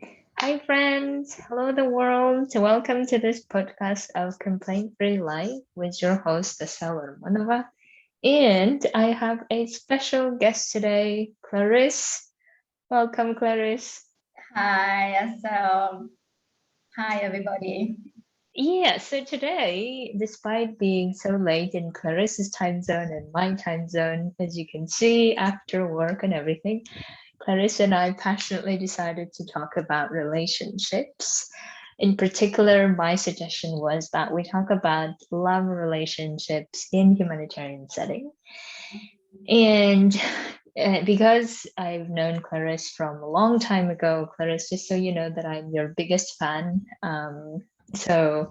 Hi, friends. Hello, the world. Welcome to this podcast of Complaint Free Life with your host, Asel Manova. And I have a special guest today, Clarisse. Welcome, Clarisse. Hi, so hi everybody. Yeah, so today, despite being so late in Clarisse's time zone and my time zone, as you can see, after work and everything, Clarisse and I passionately decided to talk about relationships. In particular, my suggestion was that we talk about love relationships in humanitarian setting. And because I've known Clarisse from a long time ago, Clarisse, just so you know that I'm your biggest fan. So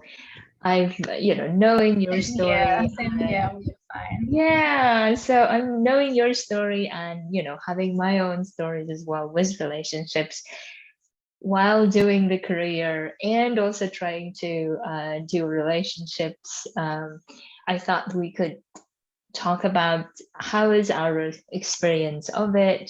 I've, knowing your story. Same here, I'm fine. Yeah, so I'm knowing your story and, having my own stories as well with relationships while doing the career and also trying to do relationships. I thought we could talk about how is our experience of it,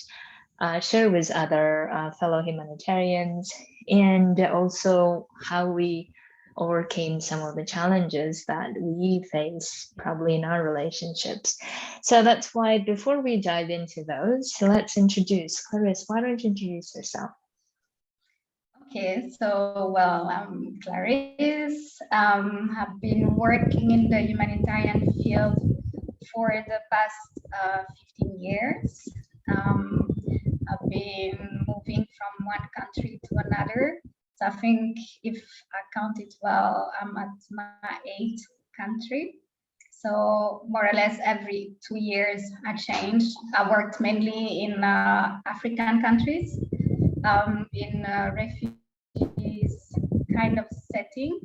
share with other fellow humanitarians, and also how we overcame some of the challenges that we face probably in our relationships. So that's why before we dive into those, let's introduce Clarisse. Why don't you introduce yourself? Okay, so I'm Clarisse. Have been working in the humanitarian field for the past 15 years. I've been moving from one country to another. So I think if I count it well, I'm at my eighth country. So more or less every 2 years I changed. I worked mainly in African countries, in refugees kind of setting.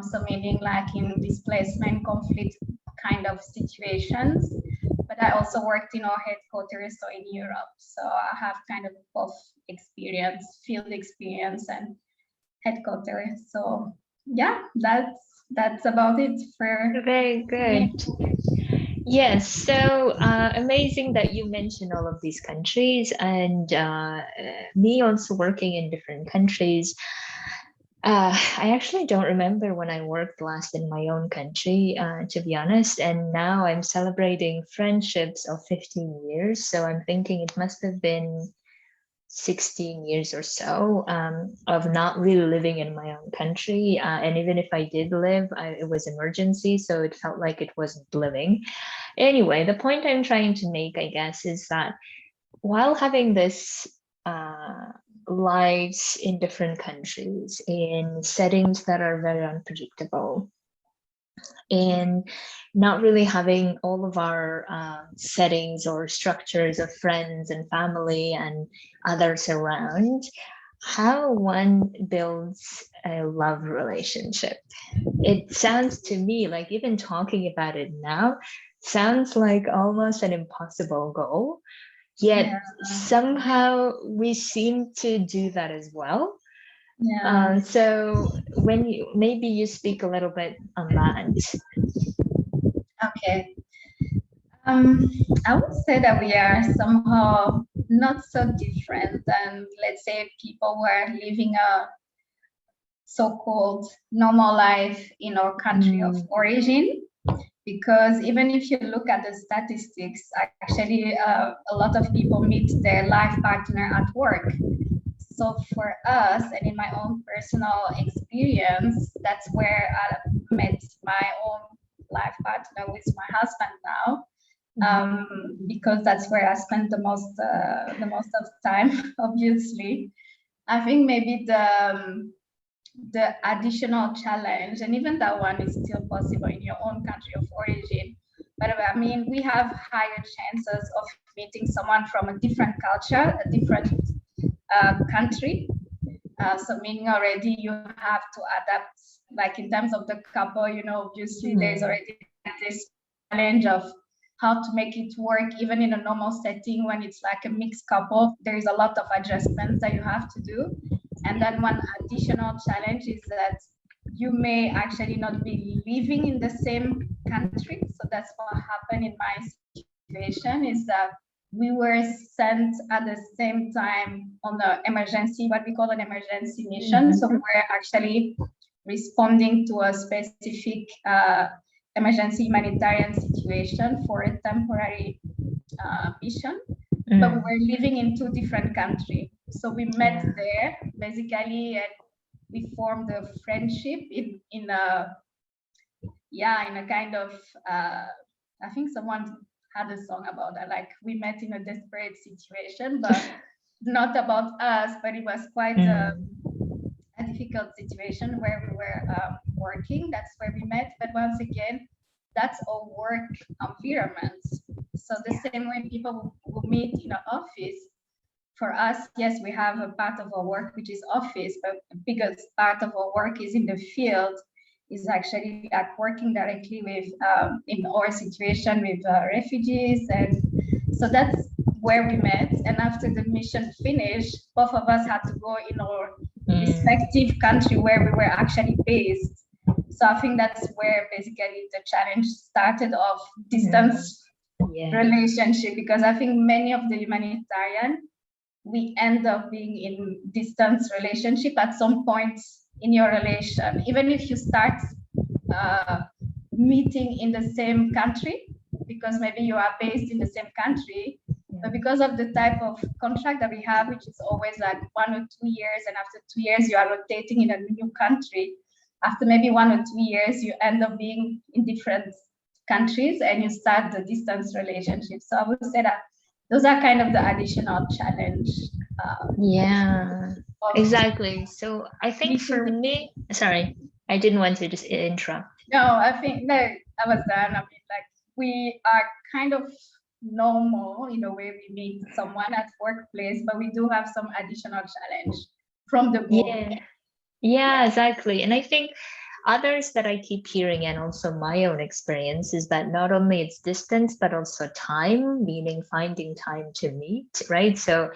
So meaning like in displacement, conflict kind of situations. But I also worked in our headquarters, so in Europe. So I have kind of both experience, field experience and headquarters. So yeah, that's about it for Very good. me. Yes, so amazing that you mentioned all of these countries and me also working in different countries. I actually don't remember when I worked last in my own country, to be honest. And now I'm celebrating friendships of 15 years. So I'm thinking it must have been 16 years or so of not really living in my own country. And even if I did live, it was emergency. So it felt like it wasn't living. Anyway, the point I'm trying to make, I guess, is that while having this uh, lives in different countries in settings that are very unpredictable and not really having all of our settings or structures of friends and family and others around, how one builds a love relationship. It sounds to me like even talking about it now sounds like almost an impossible goal. Yet Yeah, somehow we seem to do that as well. yeah. So when you maybe you speak a little bit on that. Okay. I would say that we are somehow not so different than, let's say, people who are living a so-called normal life in our country of Mm, origin. Because even if you look at the statistics, actually, a lot of people meet their life partner at work. So for us, and in my own personal experience, that's where I met my own life partner with my husband now, because that's where I spent the most of time. Obviously, I think maybe the additional challenge, and even that one is still possible in your own country of origin. But I mean, we have higher chances of meeting someone from a different culture, a different country. So meaning already you have to adapt, like in terms of the couple, obviously there's mm, already this challenge of how to make it work, even in a normal setting when it's like a mixed couple. There's a lot of adjustments that you have to do. And then one additional challenge is that you may actually not be living in the same country. So that's what happened in my situation is that we were sent at the same time on the emergency, what we call an emergency mission. So we were actually responding to a specific emergency humanitarian situation for a temporary mission, but we were living in 2 different countries. So we met there basically, and we formed a friendship in a kind of I think someone had a song about that, like we met in a desperate situation, but not about us, but it was quite a difficult situation where we were working. That's where we met. But once again, that's a work environment. So the same way people will meet in an office, for us, yes, we have a part of our work which is office, but the biggest part of our work is in the field, is actually like working directly with, in our situation with refugees. And so that's where we met. And after the mission finished, both of us had to go in our respective country where we were actually based. So I think that's where basically the challenge started of distance relationship, because I think many of the humanitarian, we end up being in distance relationship at some point in your relation, even if you start meeting in the same country, because maybe you are based in the same country, but because of the type of contract that we have, which is always like 1 or 2 years, and after 2 years you are rotating in a new country, after maybe 1 or 2 years you end up being in different countries and you start the distance relationship. So I would say that those are kind of the additional challenge. Exactly. So I think for me, sorry, I didn't want to just interrupt. No, I think no, I was done. I mean, like we are kind of normal in a way we meet someone at workplace, but we do have some additional challenge from the book. Yeah, exactly. And I think others that I keep hearing, and also my own experience, is that not only it's distance, but also time, meaning finding time to meet, right? So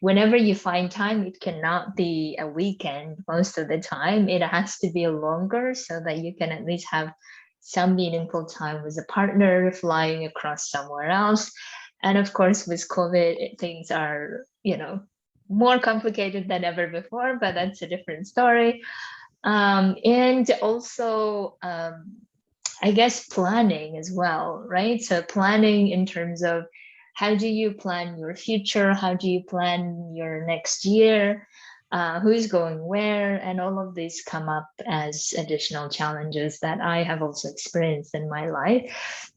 whenever you find time, it cannot be a weekend most of the time. It has to be longer so that you can at least have some meaningful time with a partner, flying across somewhere else. And of course, with COVID, things are, more complicated than ever before, but that's a different story. And also, I guess planning as well, right? So planning in terms of how do you plan your future? How do you plan your next year? Who's going where? And all of these come up as additional challenges that I have also experienced in my life.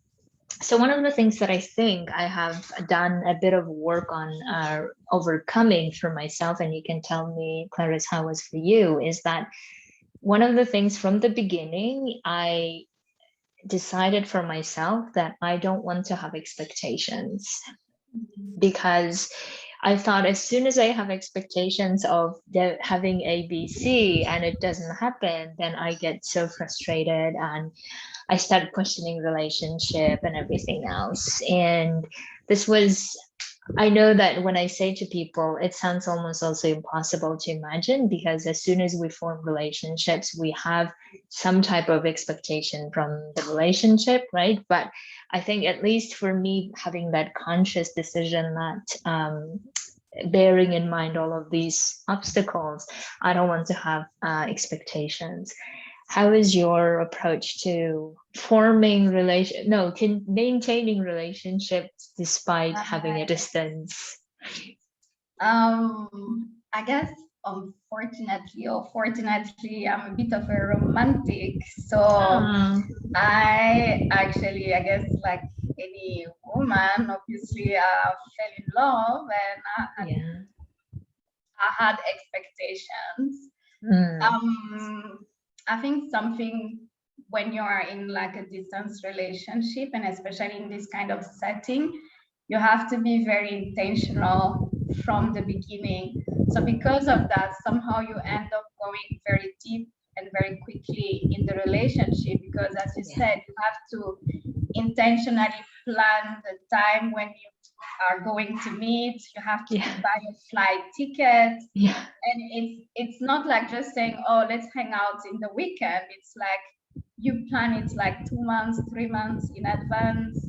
So one of the things that I think I have done a bit of work on overcoming for myself, and you can tell me, Clarisse, how it was for you, is that one of the things from the beginning, I decided for myself that I don't want to have expectations, because I thought as soon as I have expectations of having ABC and it doesn't happen, then I get so frustrated and I started questioning relationship and everything else. And this was, I know that when I say to people, it sounds almost also impossible to imagine, because as soon as we form relationships, we have some type of expectation from the relationship, right? But I think at least for me, having that conscious decision that bearing in mind all of these obstacles, I don't want to have expectations. How is your approach to maintaining relationships despite having a distance? I guess unfortunately or fortunately, I'm a bit of a romantic. So I actually, I guess like any woman, obviously fell in love, and I had expectations. I think something when you are in like a distance relationship, and especially in this kind of setting, you have to be very intentional from the beginning. So because of that, somehow you end up going very deep and very quickly in the relationship, because as you said, you have to intentionally plan the time when you are going to meet. You have to buy a flight ticket. And it's not like just saying, oh, let's hang out in the weekend. It's like you plan it like 2 months, 3 months in advance.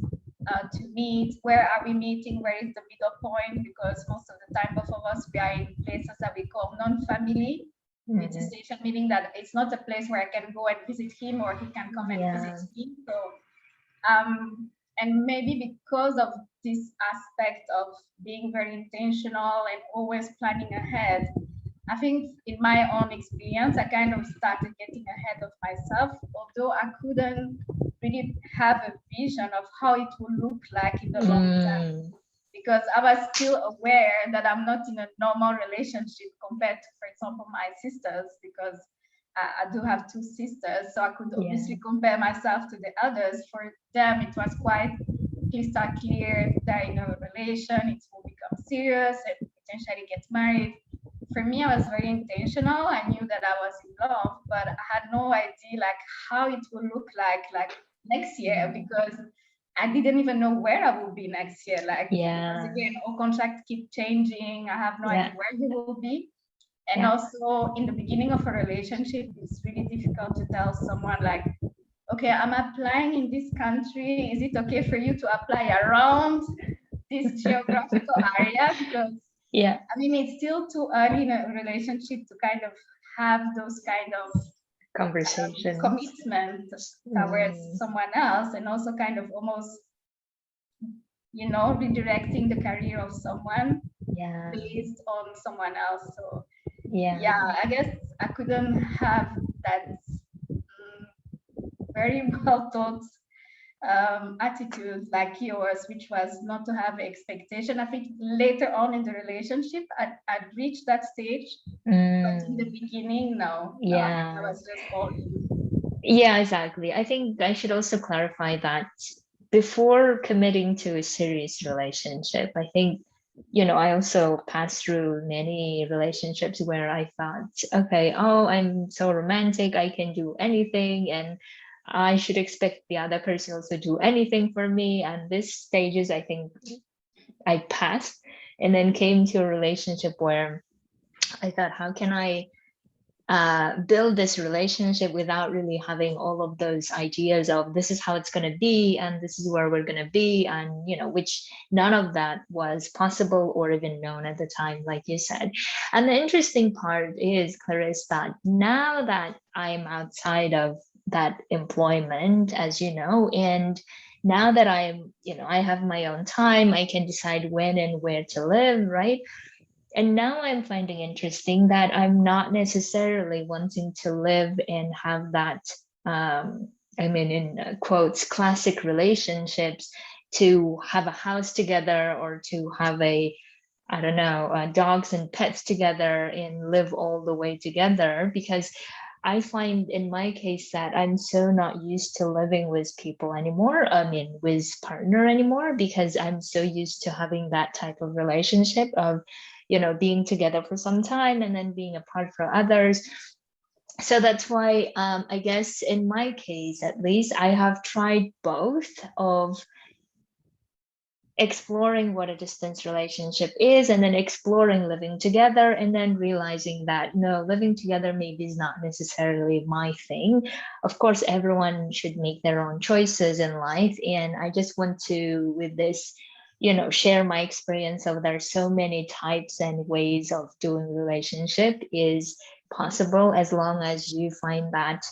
to meet? Where are we meeting? Where is the middle point? Because most of the time, both of us, we are in places that we call non-family visitation, meaning that it's not a place where I can go and visit him or he can come and visit me. So, and maybe because of this aspect of being very intentional and always planning ahead, I think in my own experience, I kind of started getting ahead of myself, although I couldn't really have a vision of how it would look like in the long term, because I was still aware that I'm not in a normal relationship compared to, for example, my sisters, because I do have two sisters, so I could obviously compare myself to the others. For them, it was quite crystal clear they're in a relation, it will become serious and potentially get married. For me, I was very intentional. I knew that I was in love, but I had no idea like how it would look like next year, because I didn't even know where I will be next year. Like, because again, all contracts keep changing. I have no idea where he will be. And also in the beginning of a relationship, it's really difficult to tell someone like, okay, I'm applying in this country. Is it okay for you to apply around this geographical area? Because I mean, it's still too early in a relationship to kind of have those kind of conversations, commitment towards someone else, and also kind of almost, you know, redirecting the career of someone based on someone else. So I guess I couldn't have that very well thought attitude like yours, which was not to have expectation. I think later on in the relationship, I'd reached that stage, but in the beginning, no. I was just all in. Yeah, exactly. I think I should also clarify that before committing to a serious relationship, I think, you know, I also passed through many relationships where I thought, okay, oh, I'm so romantic, I can do anything, and I should expect the other person also do anything for me. And these stages, I think I passed, and then came to a relationship where I thought, how can I build this relationship without really having all of those ideas of this is how it's going to be and this is where we're going to be, and you know, which none of that was possible or even known at the time, like you said. And the interesting part is, Clarisse, that now that I'm outside of that employment, as you know, and now that I'm, you know, I have my own time, I can decide when and where to live, right? And now I'm finding interesting that I'm not necessarily wanting to live and have that, I mean, in quotes, classic relationships, to have a house together or to have a, I don't know, dogs and pets together and live all the way together. Because I find in my case that I'm so not used to living with people anymore, I mean, with partner anymore, because I'm so used to having that type of relationship of, you know, being together for some time and then being apart for others. So that's why I guess in my case, at least, I have tried both of exploring what a distance relationship is and then exploring living together, and then realizing that no, living together maybe is not necessarily my thing. Of course, everyone should make their own choices in life, and I just want to, with this, you know, share my experience of there's so many types and ways of doing relationship is possible as long as you find that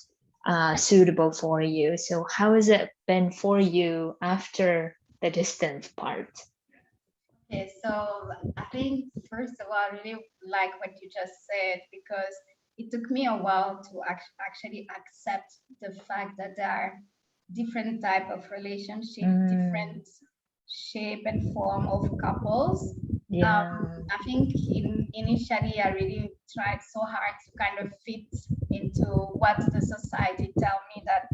suitable for you. So how has it been for you after the distance part? Okay, so I think first of all, I really like what you just said, because it took me a while to actually accept the fact that there are different type of relationship, different shape and form of couples. I think initially I really tried so hard to kind of fit into what the society tell me that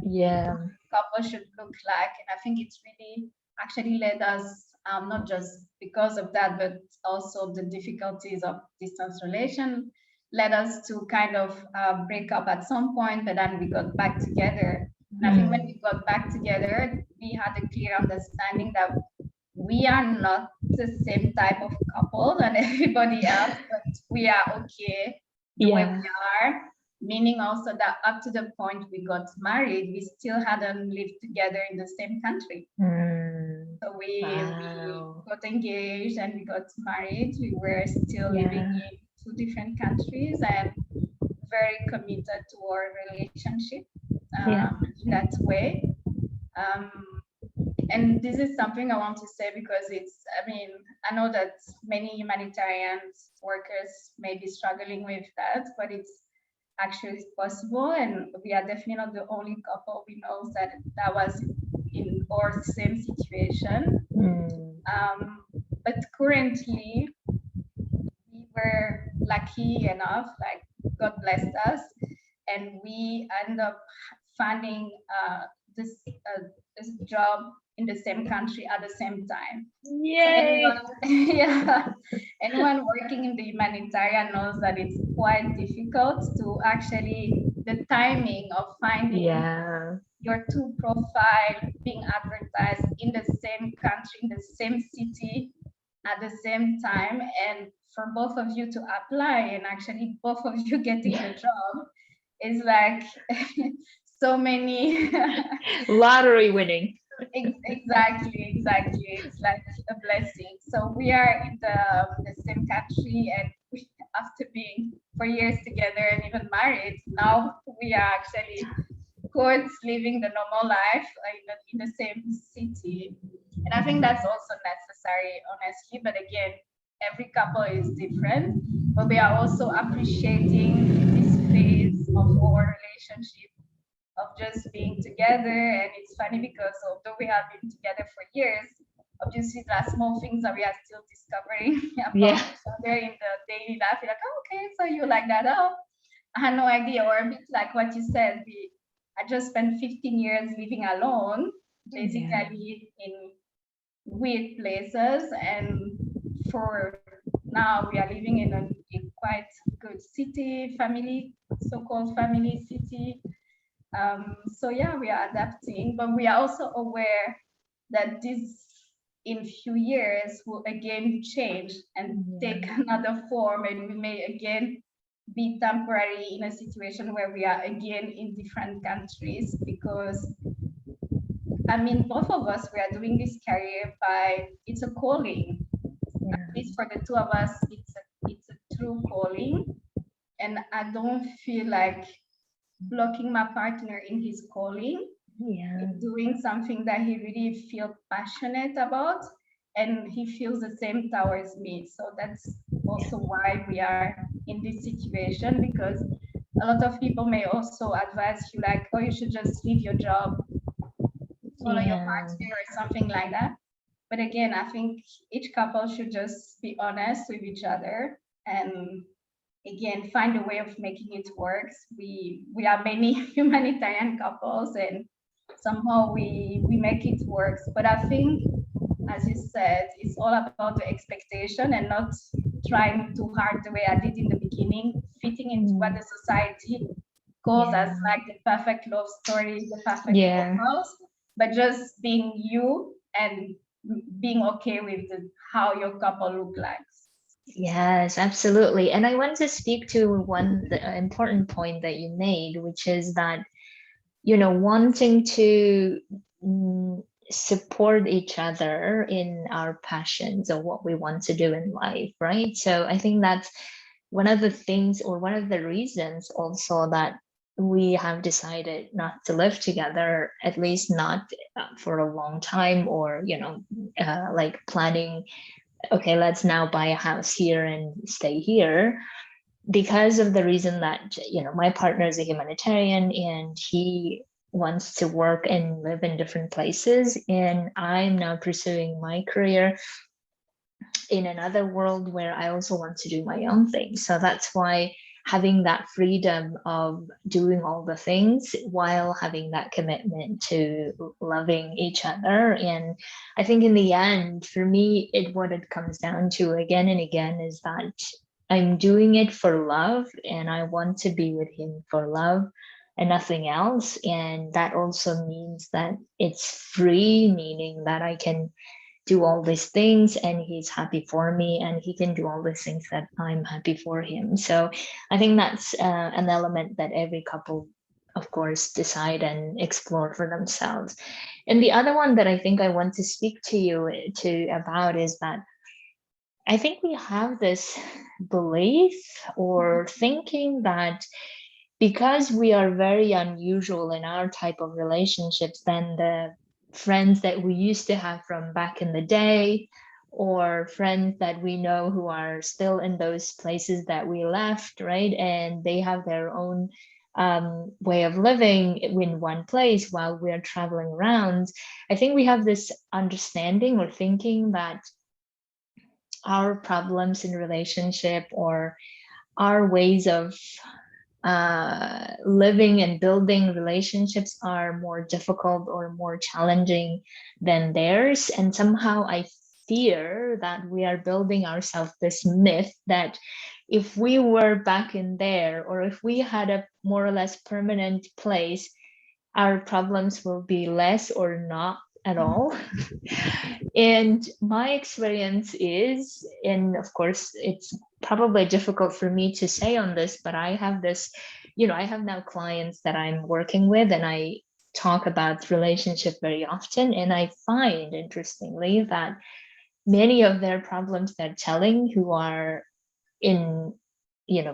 couple should look like, and I think it's really actually led us, not just because of that, but also the difficulties of distance relation led us to kind of break up at some point, but then we got back together. And I think when we got back together, we had a clear understanding that we are not the same type of couple than everybody else, but we are okay the way we are. Meaning also that up to the point we got married, we still hadn't lived together in the same country. So we Wow. got engaged and we got married. We were still living Yeah. in two different countries and very committed to our relationship Yeah. in that way. Um, and this is something I want to say because I mean, I know that many humanitarian workers may be struggling with that, but it's actually possible. And we are definitely not the only couple we know that was in our same situation. Mm. But currently, we were lucky enough, like God blessed us, and we end up finding this job in the same country at the same time. So anyone, Yay. yeah, anyone working in the humanitarian knows that it's quite difficult to actually the timing of finding Yeah. your two profile being advertised in the same country, in the same city at the same time, and for both of you to apply and actually both of you getting the job is like so many. Lottery winning. Exactly. It's like a blessing. So we are in the same country, and after being for years together and even married, now we are actually courts living the normal life in the same city. And I think that's also necessary, honestly. But again, every couple is different. But we are also appreciating this phase of our relationship of just being together. And it's funny because although we have been together for years, obviously there are small things that we are still discovering Yeah. about each other in the daily life. You're like, oh, okay, so you like that? Oh, I had no idea. Or a bit like what you said, I just spent 15 years living alone, Yeah. basically in weird places. And for now, we are living in a quite good city, so-called family city. So yeah, we are adapting, but we are also aware that this in few years will again change and take another form, and we may again be temporary in a situation where we are again in different countries because I mean both of us we are doing this career by it's a calling. At Yeah. least for the two of us, it's a true calling, and I don't feel like blocking my partner in his calling, Yeah. doing something that he really feels passionate about, and he feels the same towards me. So that's also why we are in this situation, because a lot of people may also advise you like, oh, you should just leave your job, follow your Yeah. partner or something like that. But again, I think each couple should just be honest with each other and again find a way of making it work. We are many humanitarian couples and somehow we make it work. But I think, as you said, it's all about the expectation and not trying too hard the way I did in the beginning, fitting into what the society calls as Yeah. like the perfect love story, the perfect Yeah. couples, but just being you and being okay with how your couple look like. Yes, absolutely. And I want to speak to one important point that you made, which is that, wanting to support each other in our passions or what we want to do in life, right? So I think that's one of the things or one of the reasons also that we have decided not to live together, at least not for a long time, or, like planning, okay, let's now buy a house here and stay here, because of the reason that my partner is a humanitarian and he wants to work and live in different places, and I'm now pursuing my career in another world where I also want to do my own thing. So that's why having that freedom of doing all the things while having that commitment to loving each other. And I think in the end, for me, what it comes down to again and again is that I'm doing it for love and I want to be with him for love and nothing else. And that also means that it's free, meaning that I can do all these things and he's happy for me, and he can do all these things that I'm happy for him. So I think that's an element that every couple of course, decide and explore for themselves. And the other one that I think I want to speak to you about is that I think we have this belief or thinking that because we are very unusual in our type of relationships than the friends that we used to have from back in the day, or friends that we know who are still in those places that we left, right? And they have their own way of living in one place while we're traveling around. I think we have this understanding or thinking that our problems in relationship or our ways of living and building relationships are more difficult or more challenging than theirs. And somehow I fear that we are building ourselves this myth that if we were back in there, or if we had a more or less permanent place, our problems will be less or not at all. And my experience is, and of course, it's probably difficult for me to say on this, but I have this, I have now clients that I'm working with, and I talk about relationship very often. And I find, interestingly, that many of their problems they're telling, who are in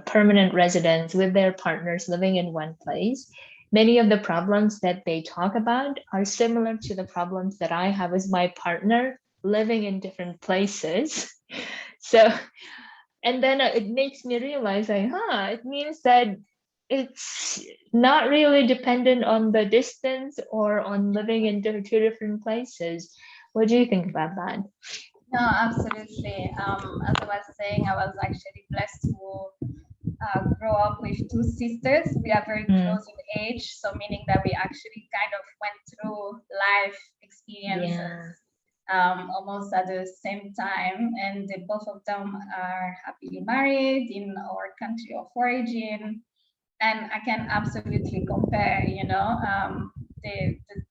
permanent residence with their partners living in one place, many of the problems that they talk about are similar to the problems that I have as my partner living in different places. So, and then it makes me realize like, it means that it's not really dependent on the distance or on living in two different places. What do you think about that? No, absolutely. As I was saying, I was actually blessed to grow up with two sisters. We are very close in age, so meaning that we actually kind of went through life experiences almost at the same time, and both of them are happily married in our country of origin. And I can absolutely compare,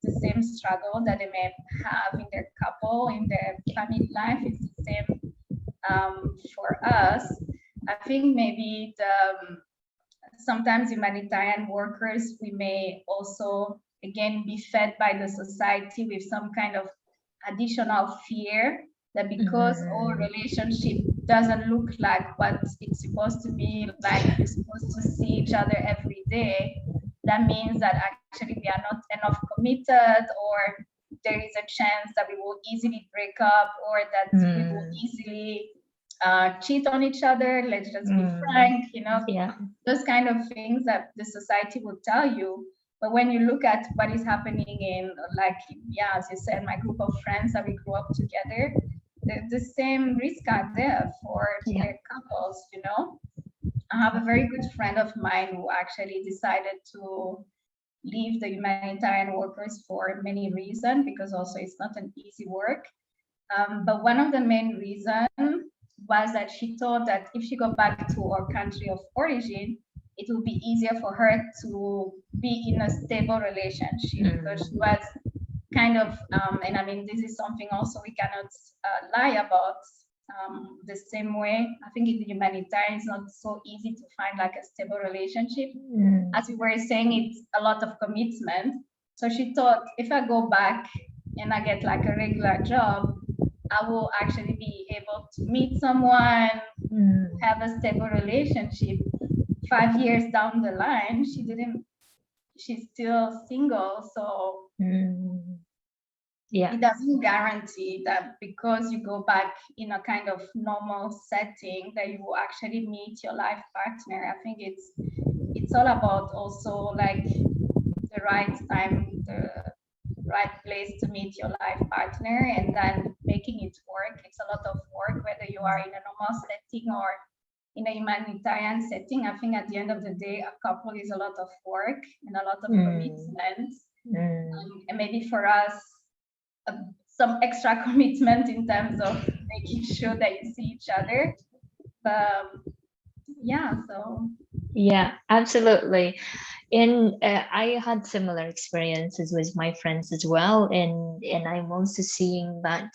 the same struggle that they may have in their couple, in their family life is the same for us. I think maybe sometimes humanitarian workers, we may also, again, be fed by the society with some kind of additional fear that because our relationship doesn't look like what it's supposed to be, like we're supposed to see each other every day, that means that actually we are not enough committed, or there is a chance that we will easily break up, or that we will easily cheat on each other. Let's just be frank, those kind of things that the society will tell you. But when you look at what is happening in, like, as you said, my group of friends that we grew up together, the same risks are there for their couples, I have a very good friend of mine who actually decided to leave the humanitarian workers for many reasons, because also it's not an easy work. But one of the main reasons was that she thought that if she go back to her country of origin, it will be easier for her to be in a stable relationship, because she was kind of, and I mean, this is something also we cannot lie about. The same way, I think in the humanitarian, it's not so easy to find like a stable relationship. As we were saying, it's a lot of commitment. So she thought, if I go back and I get like a regular job, I will actually be able to meet someone, have a stable relationship. 5 years down the line, she's still single. So it doesn't guarantee that because you go back in a kind of normal setting that you will actually meet your life partner. I think it's all about also like the right time, the right place to meet your life partner, and then making it work. It's a lot of work, whether you are in a normal setting or in a humanitarian setting. I think at the end of the day, a couple is a lot of work and a lot of commitment. And maybe for us, some extra commitment in terms of making sure that you see each other. But yeah, absolutely. And I had similar experiences with my friends as well, and I'm also seeing that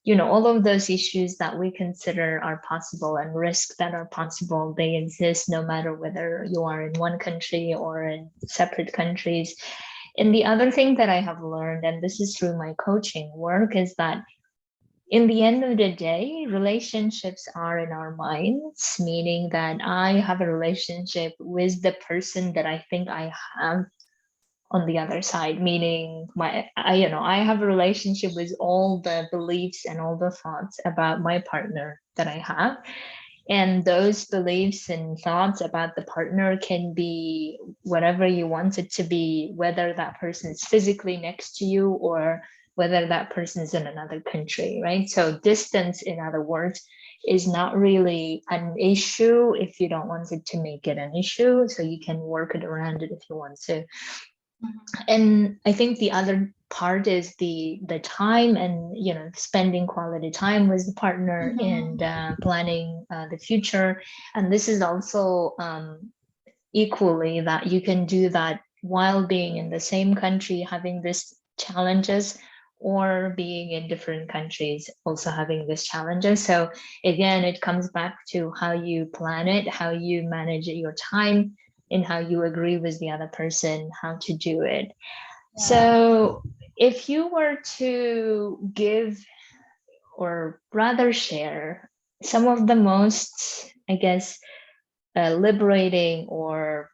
all of those issues that we consider are possible and risks that are possible, they exist no matter whether you are in one country or in separate countries. And the other thing that I have learned, and this is through my coaching work, is that in the end of the day, relationships are in our minds, meaning that I have a relationship with the person that I think I have on the other side, meaning I have a relationship with all the beliefs and all the thoughts about my partner that I have. And those beliefs and thoughts about the partner can be whatever you want it to be, whether that person is physically next to you or whether that person is in another country, right? So distance, in other words, is not really an issue if you don't want it to make it an issue. So you can work it around it if you want to. And I think the other part is the time, and spending quality time with the partner and planning the future. And this is also equally that you can do that while being in the same country having these challenges, or being in different countries also having these challenges. So again, it comes back to how you plan it, how you manage your time, and how you agree with the other person how to do it. Yeah. So if you were to give, or rather share, some of the most, I guess, liberating or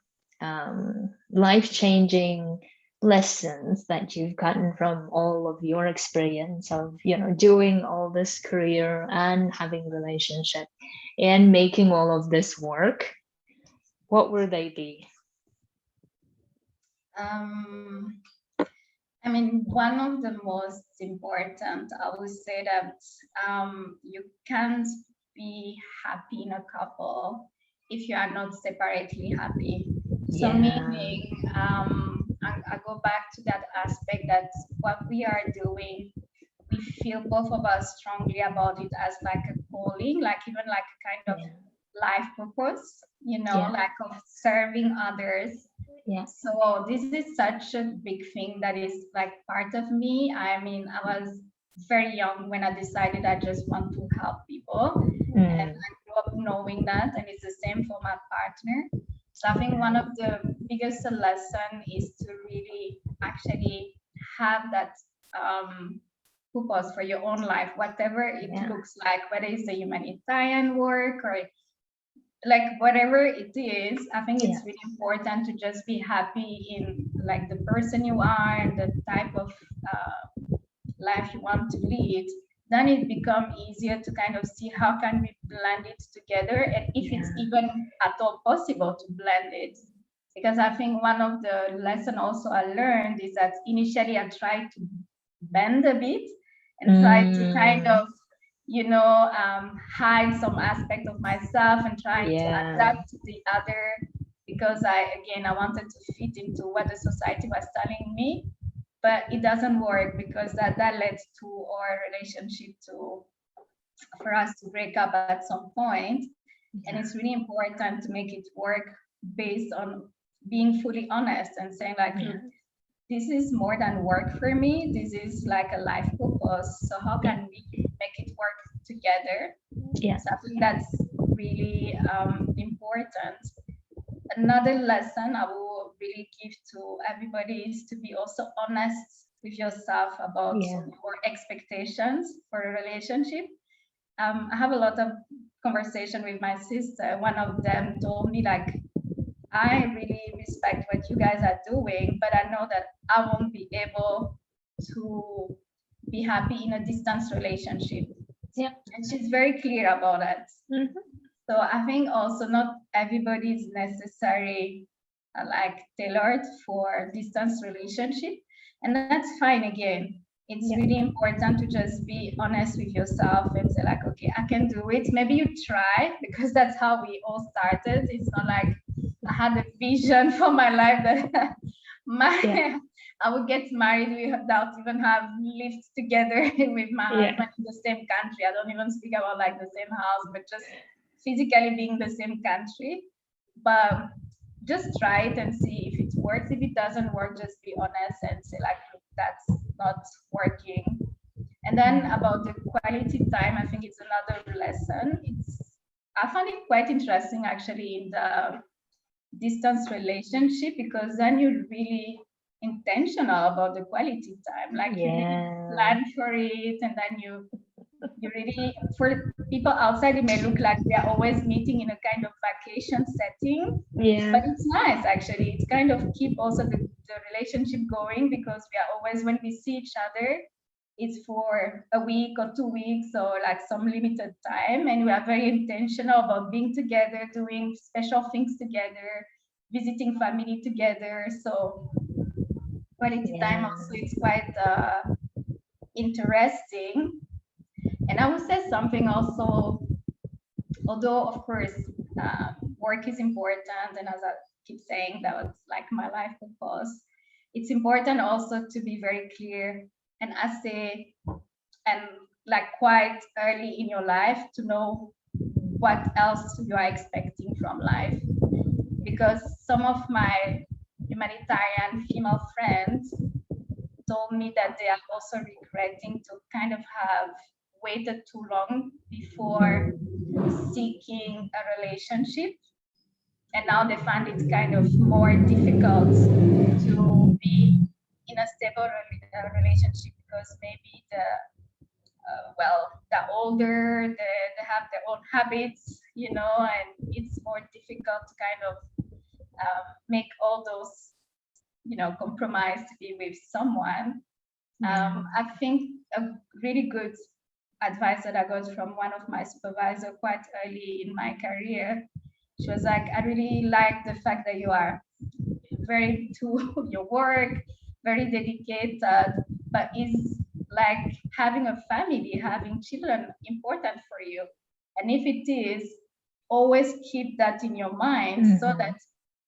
life-changing lessons that you've gotten from all of your experience of doing all this career and having relationship and making all of this work, what would they be? I mean, one of the most important, I would say that you can't be happy in a couple if you are not separately happy. So meaning, I go back to that aspect that what we are doing, we feel both of us strongly about it as like a calling, like even like a kind of life purpose, like of serving others. Yeah. So this is such a big thing that is like part of me. I mean, I was very young when I decided I just want to help people. And I grew up knowing that, and it's the same for my partner. So I think one of the biggest lesson is to really actually have that purpose for your own life, whatever it looks like, whether it's a humanitarian work or like whatever it is. I think it's really important to just be happy in like the person you are and the type of life you want to lead. Then it becomes easier to kind of see how can we blend it together, and if it's even at all possible to blend it. Because I think one of the lessons also I learned is that initially I tried to bend a bit and try to kind of hide some aspect of myself and trying to adapt to the other, because I wanted to fit into what the society was telling me, but it doesn't work, because that led to our relationship for us to break up at some point. And it's really important to make it work based on being fully honest and saying like, look, this is more than work for me. This is like a life purpose. So how can we make it work together? So I think that's really important. Another lesson I will really give to everybody is to be also honest with yourself about your expectations for a relationship. I have a lot of conversation with my sister. One of them told me like, I really respect what you guys are doing, but I know that I won't be able to be happy in a distance relationship. And she's very clear about that. So I think also not everybody is necessarily like tailored for distance relationship, and that's fine. Again, it's really important to just be honest with yourself and say like, okay, I can do it. Maybe you try, because that's how we all started. It's not like I had a vision for my life that I would get married without even have lived together with my husband in the same country. I don't even speak about like the same house, but just physically being the same country. But just try it and see if it works. If it doesn't work, just be honest and say like, look, that's not working. And then about the quality time, I think it's another lesson. I found it quite interesting actually in the distance relationship, because then you're really intentional about the quality time. Like you really plan for it, and then you really, for people outside, it may look like we are always meeting in a kind of vacation setting. Yeah. But it's nice actually. It's kind of keep also the relationship going, because we are always, when we see each other, it's for a week or 2 weeks or like some limited time. And we are very intentional about being together, doing special things together, visiting family together. So quality time also is quite interesting. And I would say something also, although of course work is important, and as I keep saying, that was like my life purpose, it's important also to be very clear and assay, and like quite early in your life, to know what else you are expecting from life. Because some of my humanitarian female friends told me that they are also regretting to kind of have waited too long before seeking a relationship. And now they find it kind of more difficult to be in a stable relationship, because maybe the older, they have their own habits, you know, and it's more difficult to kind of make all those, you know, compromise to be with someone. I think a really good advice that I got from one of my supervisors quite early in my career, she was like, I really like the fact that you are very to your work, very dedicated, but is like having a family, having children important for you? And if it is, always keep that in your mind, so that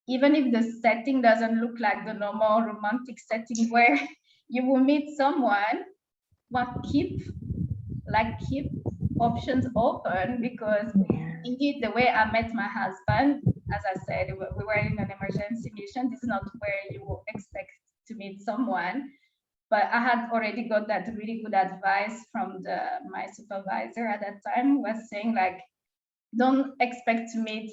even if the setting doesn't look like the normal romantic setting where you will meet someone, but keep options open, because indeed the way I met my husband, as I said, we were in an emergency mission. This is not where you will expect to meet someone. But I had already got that really good advice from my supervisor at that time, was saying like, don't expect to meet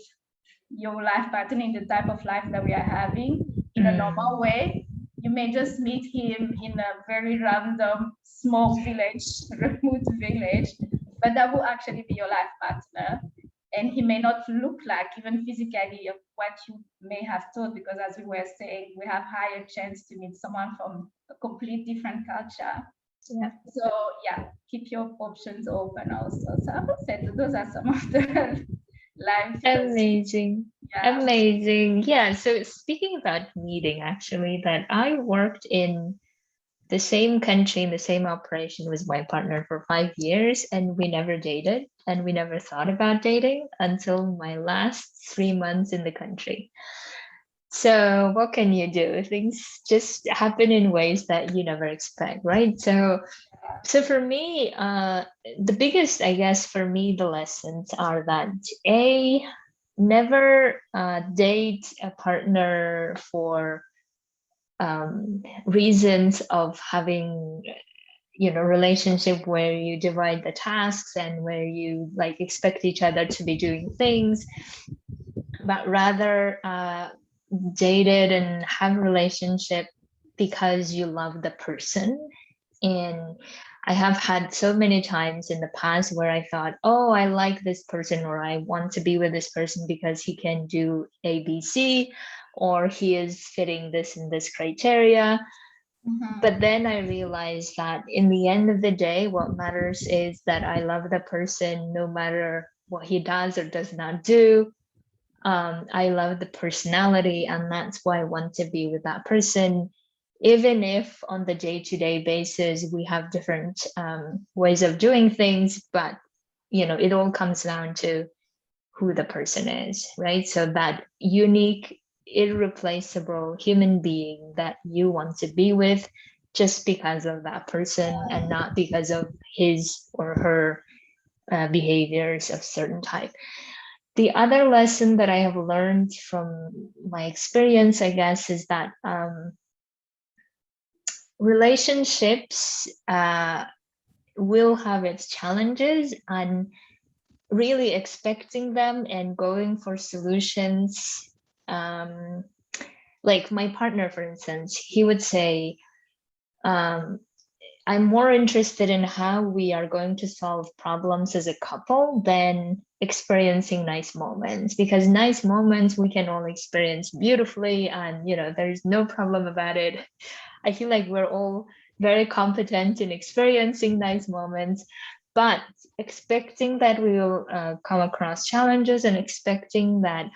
your life partner in the type of life that we are having in a normal way. You may just meet him in a very random small village, remote village, but that will actually be your life partner. And he may not look like, even physically, of what you may have thought, because as we were saying, we have higher chance to meet someone from a complete different culture. Yeah. So yeah, keep your options open also. So I would say those are some of the life. Amazing. Yeah. Amazing. Yeah. So speaking about meeting, actually, that I worked in the same country, in the same operation with my partner for 5 years, and we never dated, and we never thought about dating until my last 3 months in the country. So what can you do? Things just happen in ways that you never expect, right? So for me, the biggest, I guess, for me, the lessons are that never date a partner for reasons of having, you know, relationship where you divide the tasks and where you like expect each other to be doing things, but rather dated and have a relationship because you love the person. And I have had so many times in the past where I thought, oh, I like this person, or I want to be with this person because he can do ABC, or he is fitting this and this criteria. But then I realized that in the end of the day, what matters is that I love the person no matter what he does or does not do. I love the personality, and that's why I want to be with that person, even if on the day-to-day basis we have different ways of doing things. But you know, it all comes down to who the person is, right? So that unique, irreplaceable human being that you want to be with, just because of that person and not because of his or her behaviors of certain type. The other lesson that I have learned from my experience, I guess, is that relationships will have its challenges, and really expecting them and going for solutions. Like my partner, for instance, he would say, I'm more interested in how we are going to solve problems as a couple than experiencing nice moments, because nice moments we can all experience beautifully, and there's no problem about it. I feel like we're all very competent in experiencing nice moments, but expecting that we will come across challenges and expecting that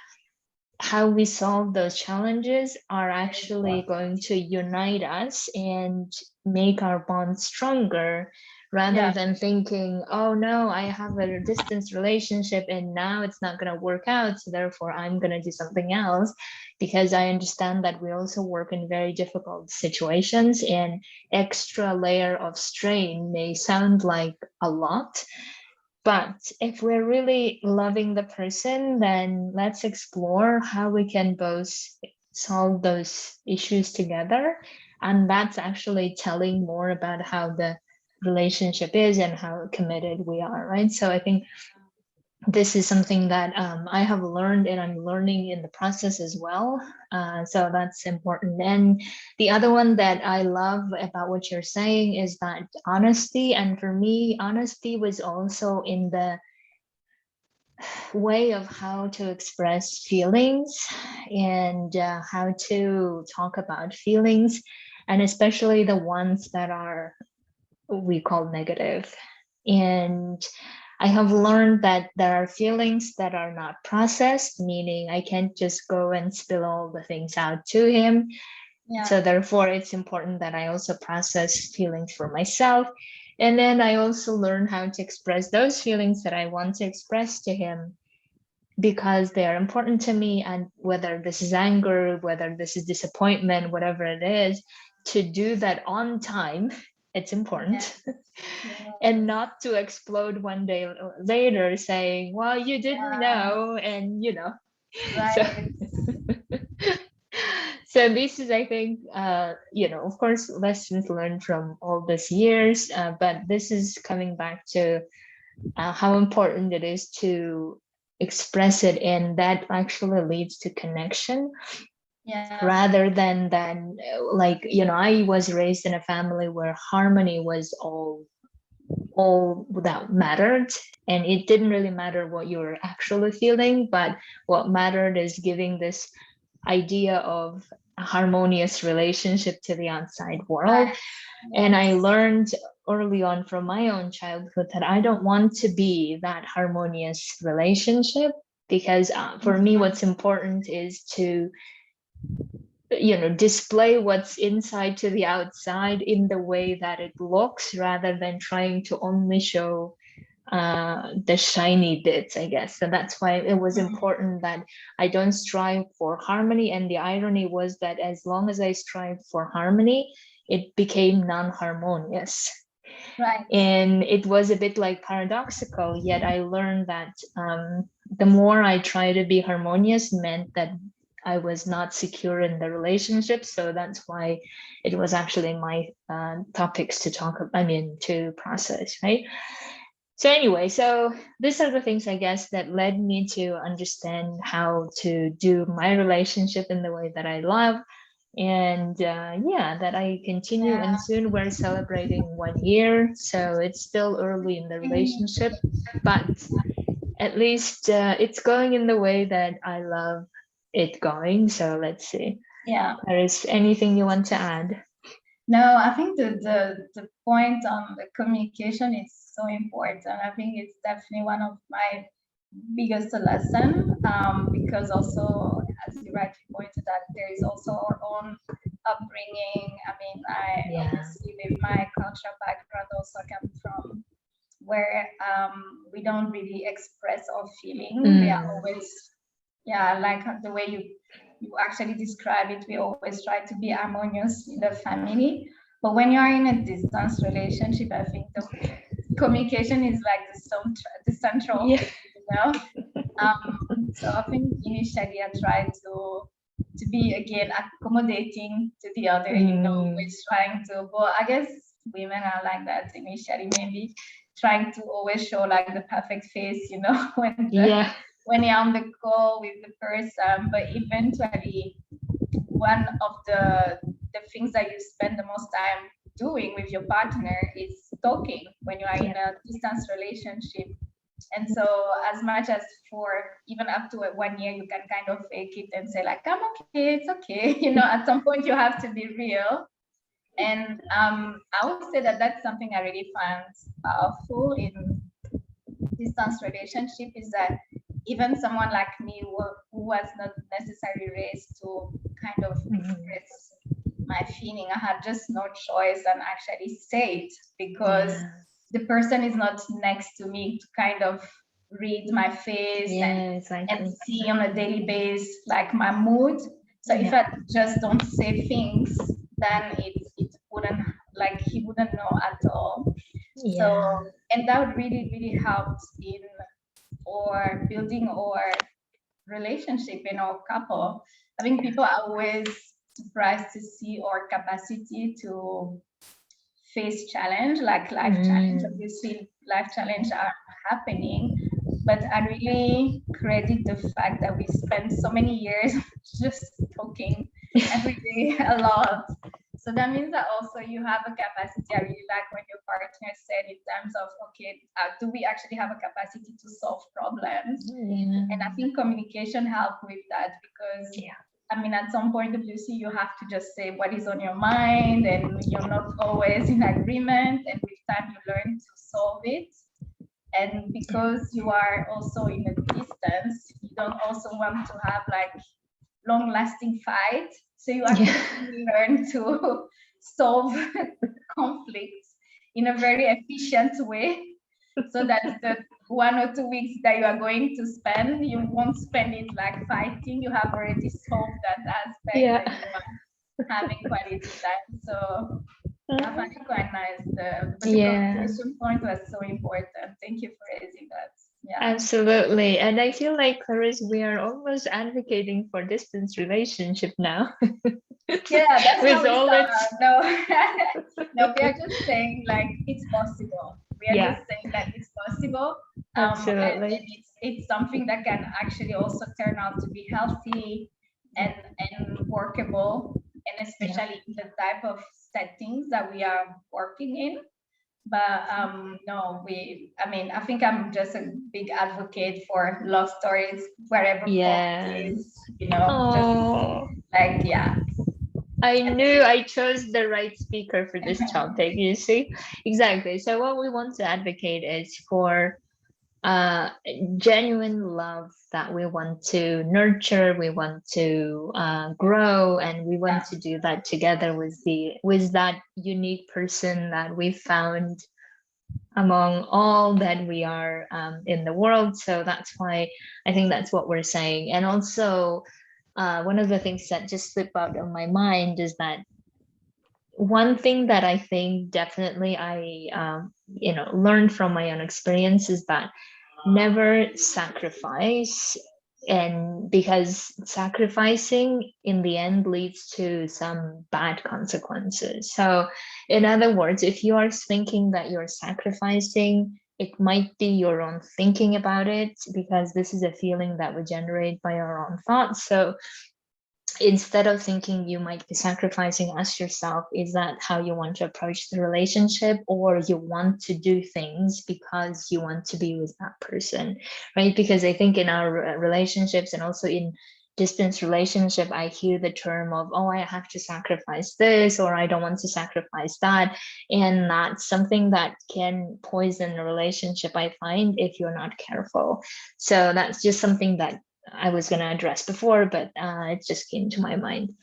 how we solve those challenges are actually going to unite us and make our bond stronger, rather than thinking, oh no, I have a distance relationship and now it's not going to work out, so therefore I'm going to do something else. Because I understand that we also work in very difficult situations, and extra layer of strain may sound like a lot, but if we're really loving the person, then let's explore how we can both solve those issues together. And that's actually telling more about how the relationship is and how committed we are, right? So I think this is something that I have learned, and I'm learning in the process as well. So that's important. And the other one that I love about what you're saying is that honesty. And for me, honesty was also in the way of how to express feelings, and how to talk about feelings, and especially the ones that are, we call negative. And I have learned that there are feelings that are not processed, meaning I can't just go and spill all the things out to him. So therefore, it's important that I also process feelings for myself. And then I also learn how to express those feelings that I want to express to him, because they are important to me. And whether this is anger, whether this is disappointment, whatever it is, to do that on time, it's important. And not to explode one day later saying, well, you didn't know, and so so this is, I think, of course, lessons learned from all these years, but this is coming back to how important it is to express it, and that actually leads to connection, rather than like, I was raised in a family where harmony was all that mattered, and it didn't really matter what you were actually feeling, but what mattered is giving this idea of a harmonious relationship to the outside world. And I learned early on from my own childhood that I don't want to be that harmonious relationship, because for me, what's important is to display what's inside to the outside in the way that it looks, rather than trying to only show the shiny bits, I guess. So that's why it was important that I don't strive for harmony. And the irony was that as long as I strived for harmony, it became non-harmonious. And it was a bit like paradoxical, yet I learned that the more I try to be harmonious meant that I was not secure in the relationship. So that's why it was actually my topics to to process, right? So anyway, so these are the things, I guess, that led me to understand how to do my relationship in the way that I love. And that I continue. And soon we're celebrating 1 year. So it's still early in the relationship, but at least it's going in the way that I love it going. So let's see. There is anything you want to add? No, I think the point on the communication is so important. I think it's definitely one of my biggest lesson, because also, as you rightly pointed out, there is also our own upbringing. I mean, obviously with my cultural background also come from where we don't really express our feeling. We are always, like the way you actually describe it, we always try to be harmonious in the family. But when you are in a distance relationship, I think the communication is like the central thing, so I think initially I tried to be again accommodating to the other, always trying to, but I guess women are like that initially, maybe trying to always show like the perfect face, you know, when you're on the call with the person. But eventually, one of the things that you spend the most time doing with your partner is talking when you are in a distance relationship. And so as much as for even up to 1 year, you can kind of fake it and say like, I'm okay, it's okay. You know, at some point you have to be real. And I would say that that's something I really find powerful in distance relationship, is that even someone like me who was not necessarily raised to kind of express my feeling, I had just no choice than actually say it, because the person is not next to me to kind of read my face and see on a daily basis like my mood. So if I just don't say things, then it wouldn't, like, he wouldn't know at all. So, and that would really, really help in or building our relationship in our couple. I think people are always surprised to see our capacity to face challenge, like life challenge. Obviously, life challenge are happening, but I really credit the fact that we spend so many years just talking every day a lot. So that means that also you have a capacity. I really like when your partner said in terms of, okay, do we actually have a capacity to solve problems? And I think communication helps with that, because I mean, at some point, obviously, you have to just say what is on your mind, and you're not always in agreement. And with time, you learn to solve it. And because you are also in a distance, you don't also want to have like long-lasting fight. So you actually learn to solve conflicts in a very efficient way, so that the 1 or 2 weeks that you are going to spend, you won't spend it like fighting. You have already solved that aspect, and you are having quality time. So I find it quite nice. The communication point was so important. Thank you for raising that. Absolutely. And I feel like, Clarisse, we are almost advocating for distance relationship now. That's how we start. No, no, we are just saying like it's possible. We are just saying that it's possible. Absolutely. And it's something that can actually also turn out to be healthy and workable, and especially in the type of settings that we are working in. But no, I mean, I think I'm just a big advocate for love stories wherever it is, you know, just like, I knew I chose the right speaker for this topic, you see? Exactly. So what we want to advocate is for genuine love that we want to nurture, we want to grow, and we want to do that together with that unique person that we found among all that we are in the world. So that's why I think that's what we're saying. And also one of the things that just slipped out of my mind is that one thing that I think definitely I learned from my own experience is that never sacrifice, and because sacrificing in the end leads to some bad consequences. So in other words, if you are thinking that you're sacrificing, it might be your own thinking about it, because this is a feeling that we generate by our own thoughts. So instead of thinking you might be sacrificing, ask yourself, is that how you want to approach the relationship, or you want to do things because you want to be with that person, right? Because I think in our relationships and also in distance relationship, I hear the term of, oh, I have to sacrifice this, or I don't want to sacrifice that. And that's something that can poison a relationship, I find, if you're not careful. So that's just something that I was going to address before, but it just came to my mind.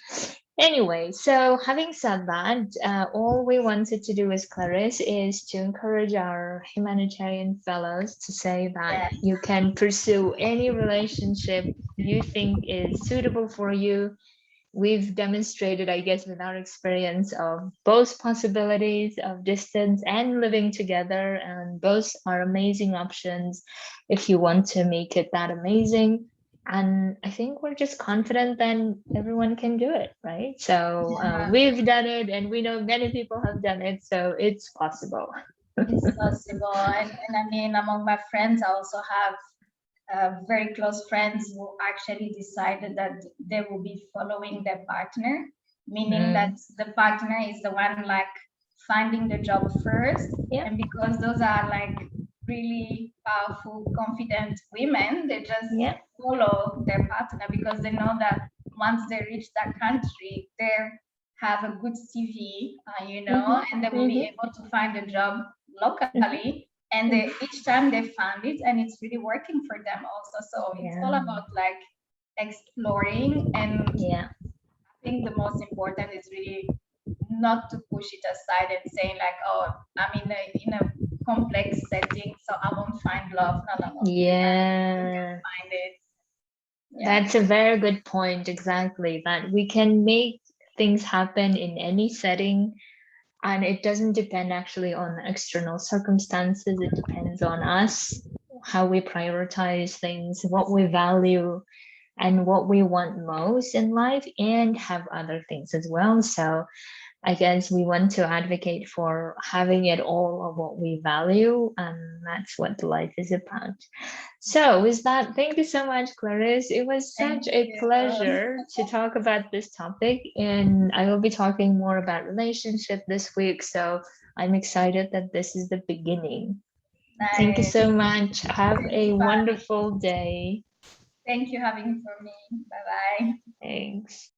Anyway, so having said that, all we wanted to do as Clarisse is to encourage our humanitarian fellows to say that you can pursue any relationship you think is suitable for you. We've demonstrated, I guess, with our experience of both possibilities of distance and living together, and both are amazing options if you want to make it that amazing. And I think we're just confident that everyone can do it, right? So Yeah, we've done it, and we know many people have done it, so it's possible. it's possible. And I mean, among my friends, I also have very close friends who actually decided that they will be following their partner, meaning that the partner is the one like finding the job first. Yeah. And because those are like really powerful, confident women, they just Yeah. follow their partner because they know that once they reach that country, they have a good CV, and they will be able to find a job locally, and each time they found it and it's really working for them also. So it's all Yeah. about like exploring, and Yeah. I think the most important is really not to push it aside and saying like, oh, I'm in a complex setting, so I won't find love. No, no, no, you can Yeah. find it. Yeah. That's a very good point. Exactly. That we can make things happen in any setting, and it doesn't depend actually on external circumstances. It depends on us, how we prioritize things, what we value, and what we want most in life, and have other things as well. So I guess we want to advocate for having it all of what we value, and that's what life is about. So, with that, thank you so much, Clarisse. It was Thank such a you. pleasure to talk about this topic, and I will be talking more about relationship this week. So, I'm excited that this is the beginning. Thank you Nice. so much. Have It's a fun. wonderful day. Thank you having for me. Bye bye. Thanks.